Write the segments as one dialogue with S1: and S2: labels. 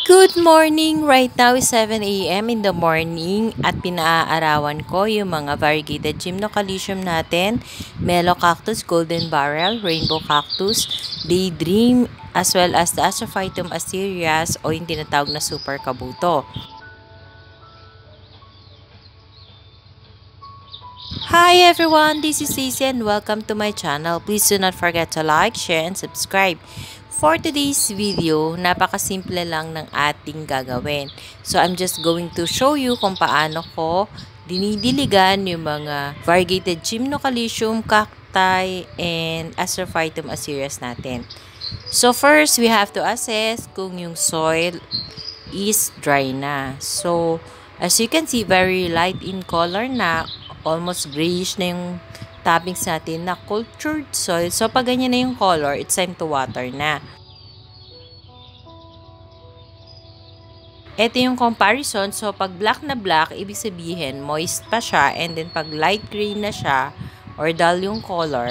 S1: Good morning! Right now is 7 a.m. in the morning at pinaaarawan ko yung mga variegated gymnocalycium natin, Mellow Cactus, Golden Barrel, Rainbow Cactus, Daydream, as well as the Astrophytum asterias o yung tinatawag na Super Kabuto. Hi everyone! This is Stacey and welcome to my channel. Please do not forget to like, share, and subscribe. For today's video, napakasimple lang ng ating gagawin. So, I'm just going to show you kung paano ko dinidiligan yung mga variegated gymnocalycium, cacti, and Astrophytum asterias natin. So, first, we have to assess kung yung soil is dry na. So, as you can see, very light in color na, almost grayish na yung toppings natin na cultured soil. So, pag ganyan na yung color, it's time to water na. Ito yung comparison. So, pag black na black, ibig sabihin, moist pa siya. And then, pag light green na siya, or dull yung color,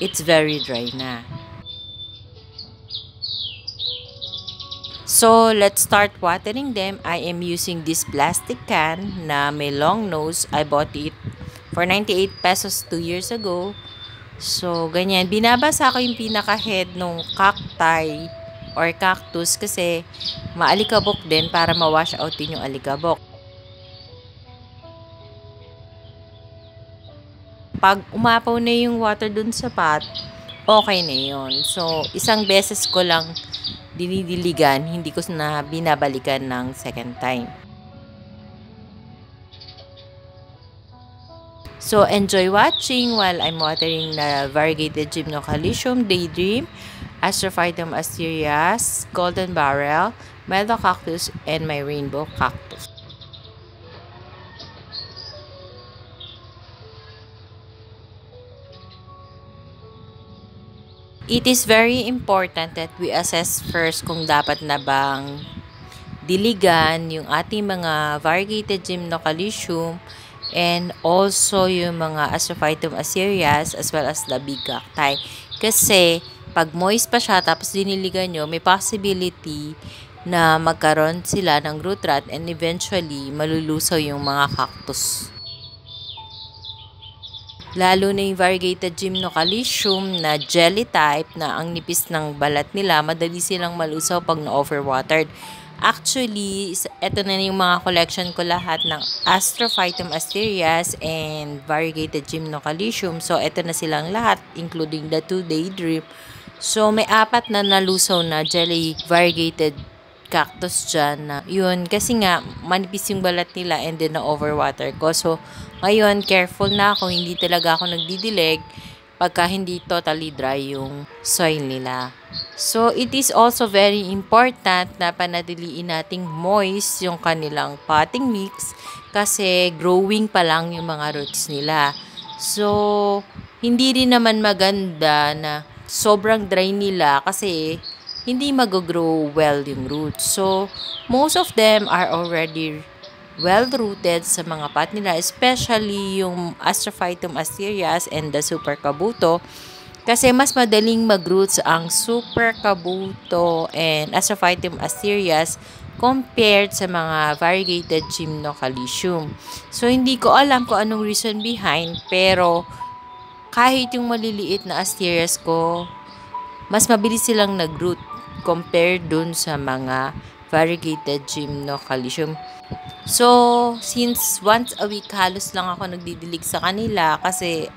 S1: it's very dry na. So, let's start watering them. I am using this plastic can na may long nose. I bought it for 98 pesos 2 years ago. So, ganyan. Binabasa ko yung pinaka-head nung cacti or cactus kasi maalikabok din para ma-wash out din yung alikabok. Pag umapaw na yung water dun sa pot, okay na yun. So, isang beses ko lang dinidiligan, hindi ko na binabalikan ng second time. So, enjoy watching while I'm watering the variegated gymnocalycium, Daydream, Astrophytum asterias, Golden Barrel, Mellow Cactus, and my Rainbow Cactus. It is very important that we assess first kung dapat na bang diligan yung ating mga variegated gymnocalycium and also yung mga Astrophytum asterias as well as the big cacti. Kasi pag moist pa siya tapos diniligan nyo, may possibility na magkaroon sila ng root rot and eventually malulusaw yung mga cactus. Lalo na yung variegated gymnocalycium na jelly type na ang nipis ng balat nila, madali silang malusaw pag na-overwatered. Actually, ito na yung mga collection ko lahat ng Astrophytum asterias and variegated gymnocalycium. So, ito na silang lahat, including the 2 Daydream. So, may 4 na nalusaw na jelly variegated cactus dyan na yun. Kasi nga, manipis yung balat nila and then na-overwater ko. So, ngayon, careful na ako. Hindi talaga ako nagdidilig pagka hindi totally dry yung soil nila. So, it is also very important na panatiliin nating moist yung kanilang potting mix kasi growing pa lang yung mga roots nila. So, hindi rin naman maganda na sobrang dry nila kasi hindi mag-grow well yung roots. So, most of them are already well-rooted sa mga pot nila, especially yung Astrophytum asterias and the Super Kabuto. Kasi mas madaling mag-roots ang Super Kabuto and Astrophytum asterias compared sa mga variegated gymnocalycium. So, hindi ko alam kung anong reason behind, pero kahit yung maliliit na asterias ko, mas mabilis silang nag-root compared dun sa mga variegated gymnocalycium. So, since once a week halos lang ako nagdidilig sa kanila kasi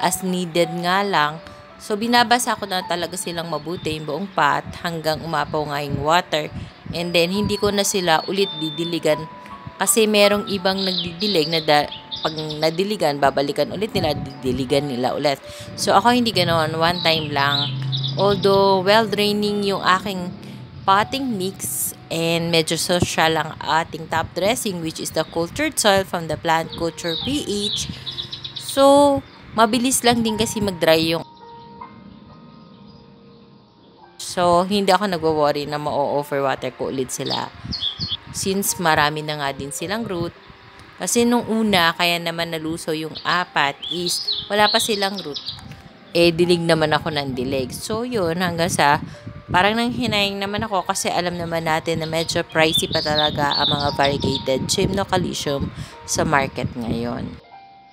S1: as needed nga lang. So, binabasa ko na talaga silang mabuti yung buong pot hanggang umapaw nga yung water. And then, hindi ko na sila ulit didiligan kasi merong ibang nagdidilig na pag nadiligan, babalikan ulit nila, didiligan nila ulit. So, ako hindi ganoon, one time lang. Although, well-draining yung aking potting mix and medyo social lang ating top dressing which is the cultured soil from the plant culture PH. So, mabilis lang din kasi mag-dry yung so, hindi ako nagwo-worry na ma-overwater ko ulit sila. Since marami na nga din silang root. Kasi nung una, kaya naman nalusaw yung 4 is wala pa silang root. Eh, dilig naman ako ng dilig. So, yun, hanggang sa Parang nanghinayang naman ako kasi alam naman natin na medyo pricey pa talaga ang mga variegated gymnocalcium sa market ngayon.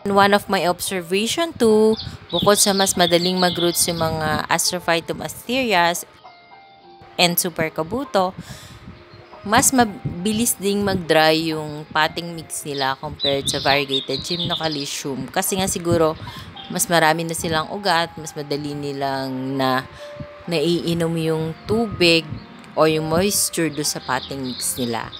S1: One of my observation too, bukod sa mas madaling mag-roots yung mga Astrophytum asterias and Super Kabuto, mas mabilis ding mag-dry yung potting mix nila compared sa variegated gymnocalcium. Kasi nga siguro, mas marami na silang ugat, mas madali nilang naiinom yung tubig o yung moisture do sa potting mix nila.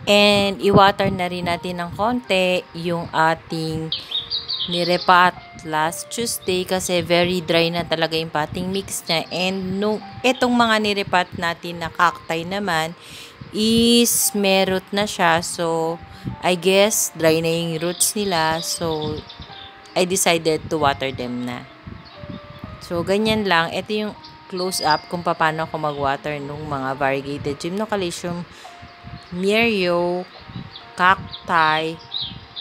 S1: And i-water na rin natin ng konti yung ating nirepat last Tuesday kasi very dry na talaga yung potting mix niya. And itong mga nirepat natin na cacti naman is may root na siya. So, I guess dry na yung roots nila. So, I decided to water them na. So, ganyan lang. Ito yung close up kung paano ako mag-water nung mga variegated gymnocalcium, Mirio, cacti,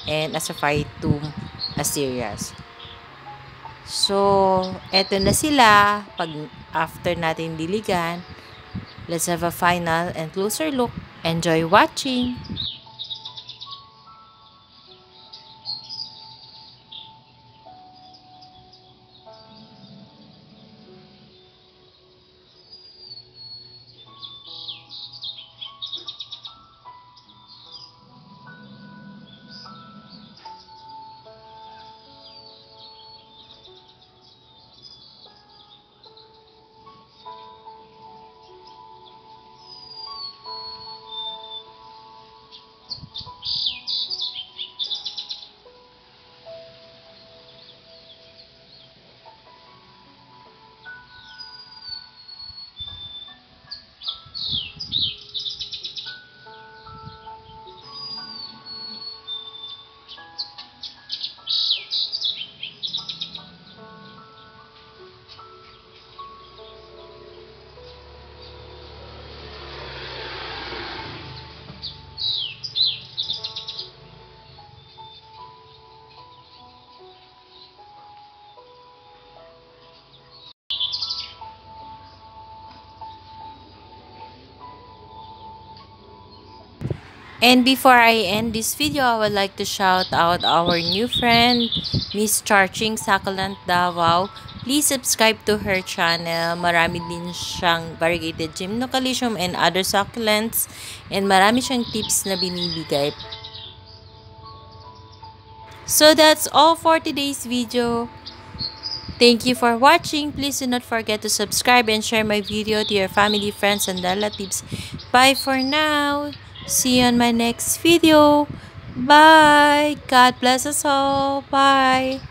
S1: and Astrophytum asterias. So, eto na sila. Pag after natin diligan, let's have a final and closer look. Enjoy watching! And before I end this video, I would like to shout out our new friend, Miss Charching Succulent Davao. Please subscribe to her channel. Marami din siyang variegated gymnocalcium and other succulents. And marami siyang tips na binibigay. So that's all for today's video. Thank you for watching. Please do not forget to subscribe and share my video to your family, friends, and relatives. Bye for now. See you on my next video. Bye. God bless us all. Bye.